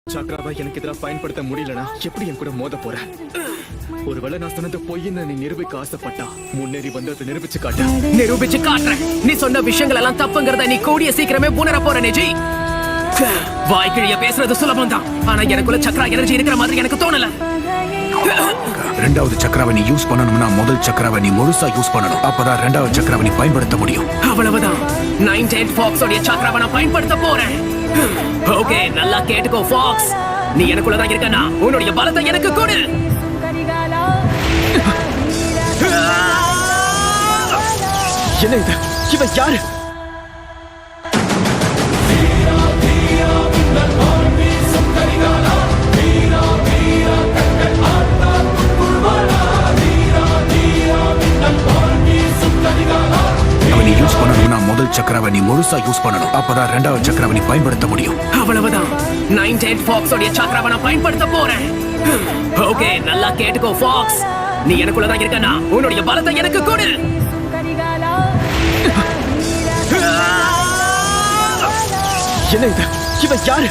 சக்ராவை எனக்கு எதிராக பயன்படுத்த முடியலனா எப்படி என் கூட மோத போற? ஒருவேளை நான் சொன்னது பொய்ன்னு நீ நிரூபிக்க ஆசைப்பட்டா முன்னேறி வந்து அதை நிரூபிச்சு காட்ட. நிரூபிச்சு காட்டுறேன். நீ சொன்ன விஷயங்கள் எல்லாம் தப்புங்கிறத நீ கூடிய சீக்கிரமே உணர போற நிஜி. வாய்க்கிழிய பேசுறது சுலபம் தான், ஆனா எனக்குள்ள சக்ரா எனர்ஜி இருக்கிற மாதிரி எனக்கு தோணல. ரெண்டாவது சக்கராவை நீ யூஸ் பண்ணணும்னா முதல் சக்கராவை நீ முழுசா யூஸ் பண்ணணும். அப்பதான் ரெண்டாவது சக்கராவை நீ பயன்படுத்த முடியும். அவ்வளவுதான். 98 ஃபாக்ஸ் உடைய சக்கராவை நான் பயன்படுத்த போறேன். ஓகே, நல்லா கேட்டுக்கோ ஃபாக்ஸ். நீ எனக்குள்ளதான் இருக்கனா, உன்னுடைய பலத்தை எனக்கு கொடு. என்ன இது? இவன் யாரு? நீ யூஸ் பண்ணணும்னா முதல் சக்கராவை நீ முழுசா யூஸ் பண்ணணும். அப்பதான் ரெண்டாவது சக்கராவை நீ பயன்படுத்த முடியும். அவ்வளவுதான். 98 ஃபாக்ஸ் உடைய சக்கராவை நான் பயன்படுத்த போறேன். ஓகே, நல்லா கேட்டுக்கோ ஃபாக்ஸ். நீ எனக்குள்ளதான் இருக்கனா, உன்னுடைய பலத்தை எனக்கு கொடு. என்ன இது? இவன் யாரு?